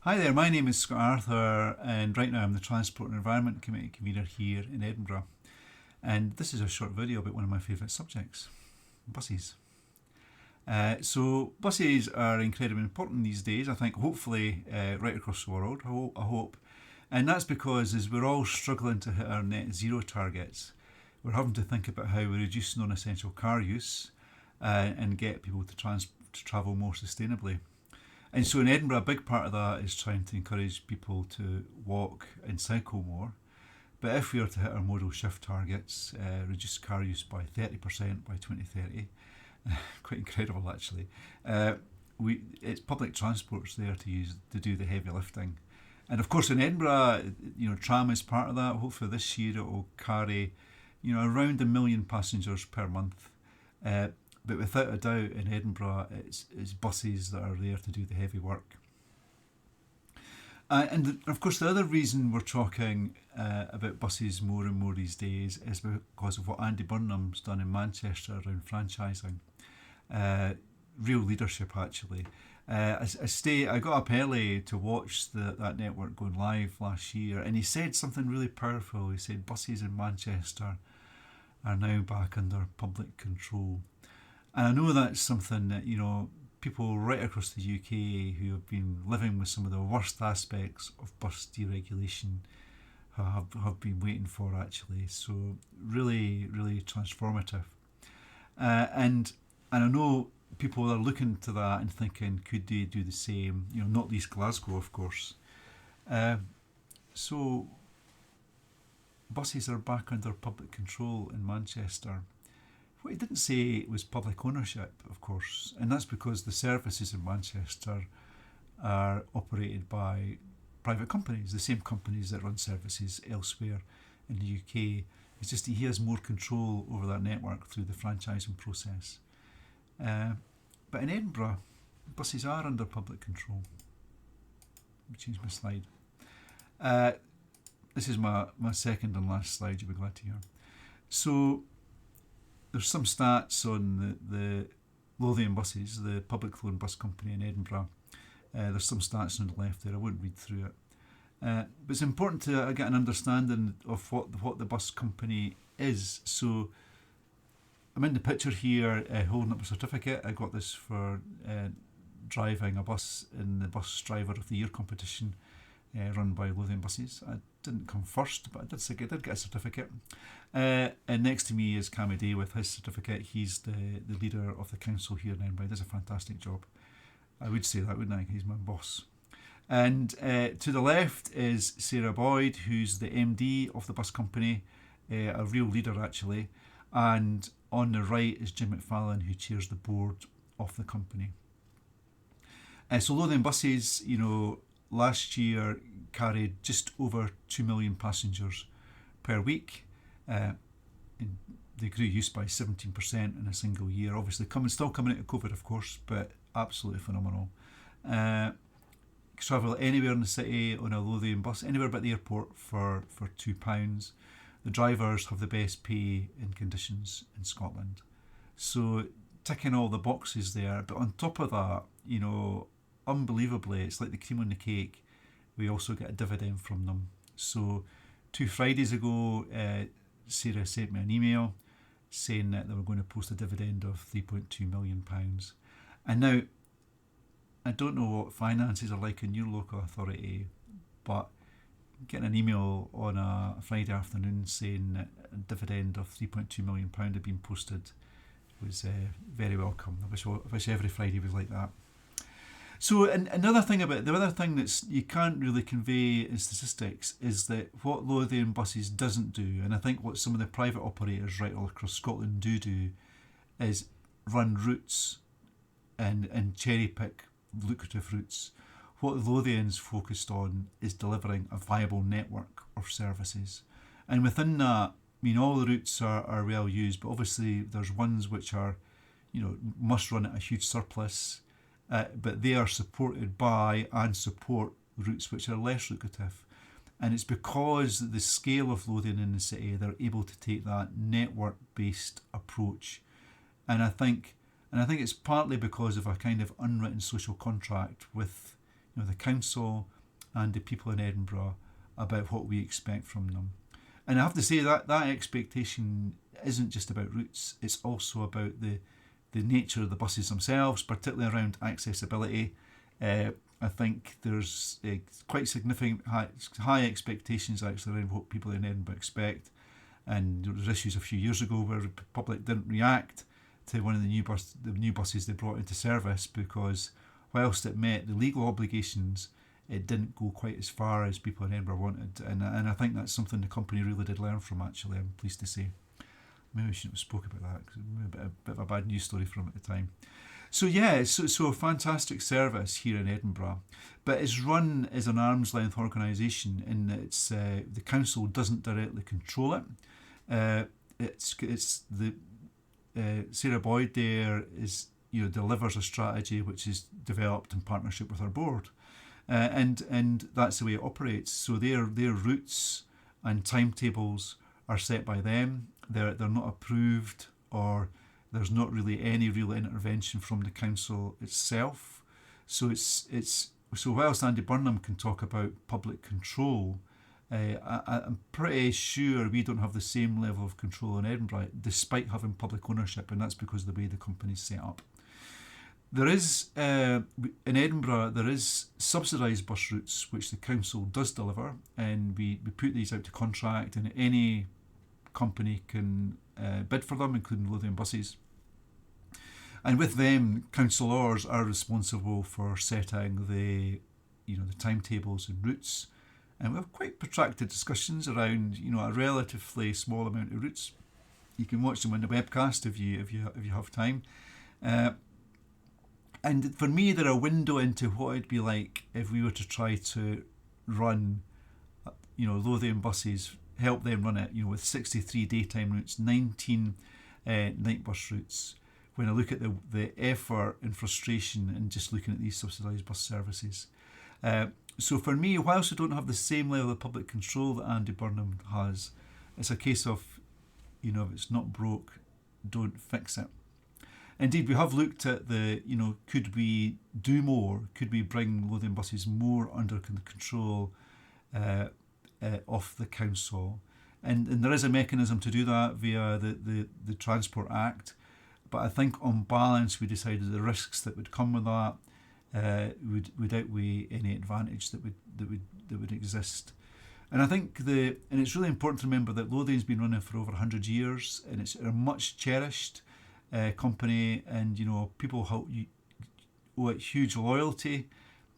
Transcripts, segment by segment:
Hi there, my name is Scott Arthur, and right now I'm the Transport and Environment Committee convener here in Edinburgh. And this is a short video about one of my favourite subjects, buses. So buses are incredibly important these days, I think, hopefully right across the world, I hope. And that's because as we're all struggling to hit our net zero targets, we're having to think about how we reduce non-essential car use and get people to travel more sustainably. And so in Edinburgh, a big part of that is trying to encourage people to walk and cycle more. But if we are to hit our modal shift targets, reduce car use by 30% by 2030, quite incredible actually, it's public transport's there to use to do the heavy lifting. And of course in Edinburgh, tram is part of that. Hopefully this year it will carry, around 1 million passengers per month. But without a doubt, in Edinburgh, it's buses that are there to do the heavy work. And of course, the other reason we're talking about buses more and more these days is because of what Andy Burnham's done in Manchester around franchising. Real leadership, actually. I got up early to watch that network going live last year, and he said something really powerful. He said buses in Manchester are now back under public control. And I know that's something that, people right across the UK who have been living with some of the worst aspects of bus deregulation have been waiting for, actually. So really, really transformative. And I know people are looking to that and thinking, could they do the same? Not least Glasgow, of course. So buses are back under public control in Manchester. What he didn't say was public ownership, of course, and that's because the services in Manchester are operated by private companies, the same companies that run services elsewhere in the UK. It's just he has more control over that network through the franchising process. But in Edinburgh, buses are under public control. Let me change my slide. This is my second and last slide, you'll be glad to hear. So there's some stats on the Lothian buses, the publicly owned bus company in Edinburgh. There's some stats on the left there, I won't read through it. But it's important to get an understanding of what the bus company is. So I'm in the picture here holding up a certificate. I got this for driving a bus in the Bus Driver of the Year competition run by Lothian Buses. I didn't come first, but I did get a certificate. And next to me is Cammy Day with his certificate. He's the leader of the council here in Edinburgh. He does a fantastic job. I would say that, wouldn't I? He's my boss. And to the left is Sarah Boyd, who's the MD of the bus company, a real leader actually. And on the right is Jim McFarlane, who chairs the board of the company. So Lothian Buses, last year carried just over 2 million passengers per week. They grew use by 17% in a single year. Obviously, still coming out of COVID, of course, but absolutely phenomenal. Travel anywhere in the city on a Lothian bus, anywhere but the airport for £2. The drivers have the best pay and conditions in Scotland. So ticking all the boxes there, but on top of that, unbelievably, it's like the cream on the cake. We also get a dividend from them. So 2 Fridays ago, Sarah sent me an email saying that they were going to post a dividend of £3.2 million. And now, I don't know what finances are like in your local authority, but getting an email on a Friday afternoon saying that a dividend of £3.2 million had been posted was very welcome. I wish every Friday was like that. So the other thing that you can't really convey in statistics is that what Lothian Buses doesn't do, and I think what some of the private operators right all across Scotland do is run routes and cherry pick lucrative routes. What Lothian's focused on is delivering a viable network of services. And within that, all the routes are well used, but obviously there's ones which are, must run at a huge surplus, but they are supported by and support routes which are less lucrative. And it's because the scale of Lothian in the city, they're able to take that network-based approach. And I think it's partly because of a kind of unwritten social contract with the council and the people in Edinburgh about what we expect from them. And I have to say that that expectation isn't just about routes, it's also about the nature of the buses themselves, particularly around accessibility. I think there's quite significant high expectations actually around what people in Edinburgh expect. And there was issues a few years ago where the public didn't react to one of the new buses they brought into service because whilst it met the legal obligations, it didn't go quite as far as people in Edinburgh wanted. And I think that's something the company really did learn from, actually, I'm pleased to say. Maybe we shouldn't have spoke about that because it was a bit of a bad news story for them at the time. So yeah, so a fantastic service here in Edinburgh, but it's run as an arm's length organisation in that it's the council doesn't directly control it. It's the Sarah Boyd there is delivers a strategy which is developed in partnership with our board, and that's the way it operates. So their routes and timetables are set by them. They're not approved, or there's not really any real intervention from the council itself. So so whilst Andy Burnham can talk about public control, I'm pretty sure we don't have the same level of control in Edinburgh, despite having public ownership, and that's because of the way the company's set up. There is, in Edinburgh, there is subsidised bus routes which the council does deliver, and we put these out to contract, and any company can bid for them, including Lothian buses. And with them, councillors are responsible for setting the timetables and routes. And we have quite protracted discussions around a relatively small amount of routes. You can watch them on the webcast if you have time. And for me, they're a window into what it'd be like if we were to try to run, Lothian buses, help them run it, with 63 daytime routes, 19 night bus routes. When I look at the effort and frustration in just looking at these subsidised bus services. So for me, whilst we don't have the same level of public control that Andy Burnham has, it's a case of, if it's not broke, don't fix it. Indeed, we have looked at could we do more? Could we bring Lothian buses more under control of the council? And there is a mechanism to do that via the Transport Act. But I think on balance, we decided the risks that would come with that would outweigh any advantage that would exist. And I think and it's really important to remember that Lothian's been running for over 100 years, and it's a much cherished company, and people owe it huge loyalty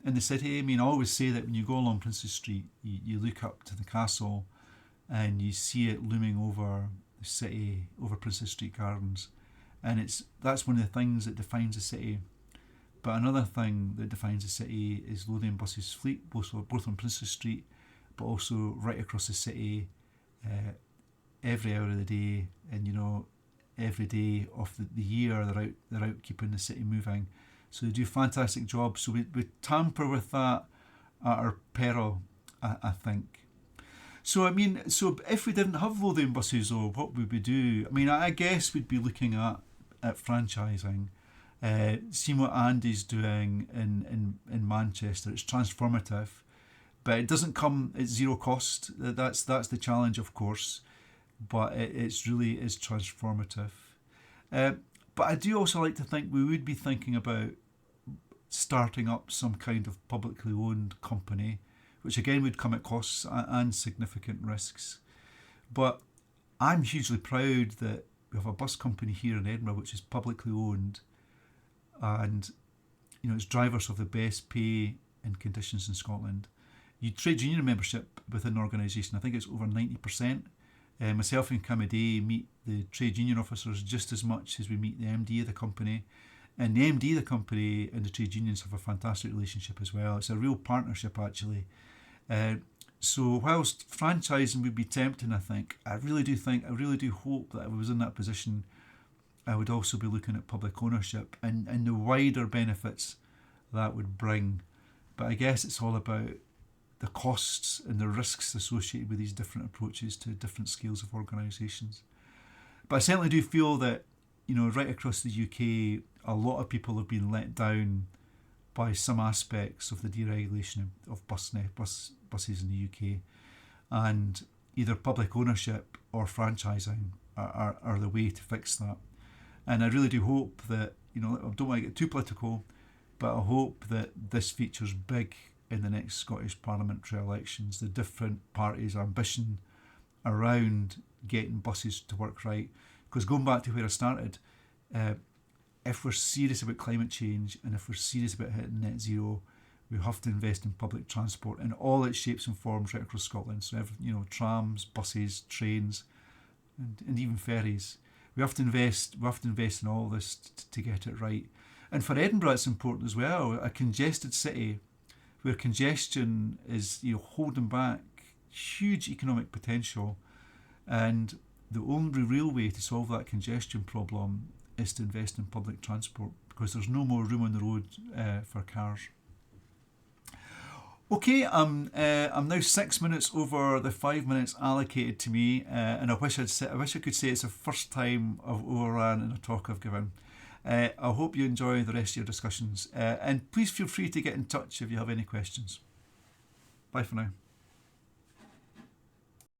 in the city. I mean, I always say that when you go along Princes Street, you look up to the castle, and you see it looming over the city, over Princes Street Gardens. And that's one of the things that defines a city. But another thing that defines a city is Lothian Buses' fleet, both on Princes Street, but also right across the city, every hour of the day, and every day of the year they're out keeping the city moving. So they do a fantastic job. So we tamper with that at our peril, I think. So if we didn't have Lothian buses, though, what would we do? I mean, I guess we'd be looking at franchising, seeing what Andy's doing in Manchester. It's transformative, but it doesn't come at zero cost. That's the challenge, of course, but it's really is transformative. But I do also like to think we would be thinking about starting up some kind of publicly owned company, which again would come at costs and significant risks. But I'm hugely proud that we have a bus company here in Edinburgh which is publicly owned, and its drivers have the best pay and conditions in Scotland. You trade union membership within the organisation, I think it's over 90%. Myself and Camade meet the trade union officers just as much as we meet the MD of the company. And the MD of the company and the trade unions have a fantastic relationship as well. It's a real partnership, actually. So whilst franchising would be tempting, I really do hope that if I was in that position, I would also be looking at public ownership and the wider benefits that would bring. But I guess it's all about the costs and the risks associated with these different approaches to different scales of organisations. But I certainly do feel that, right across the UK, a lot of people have been let down by some aspects of the deregulation of buses in the UK, and either public ownership or franchising are the way to fix that. And I really do hope that, I don't want to get too political, but I hope that this features big in the next Scottish parliamentary elections, the different parties' ambition around getting buses to work right. Because going back to where I started, if we're serious about climate change and if we're serious about hitting net zero, we have to invest in public transport in all its shapes and forms right across Scotland. So, trams, buses, trains, and even ferries. We have to invest in all this to get it right. And for Edinburgh, it's important as well. A congested city where congestion is holding back huge economic potential, and the only real way to solve that congestion problem is to invest in public transport, because there's no more room on the road for cars. Okay, I'm now 6 minutes over the 5 minutes allocated to me, and I wish I could say it's the first time I've overran in a talk I've given. I hope you enjoy the rest of your discussions, and please feel free to get in touch if you have any questions. Bye for now.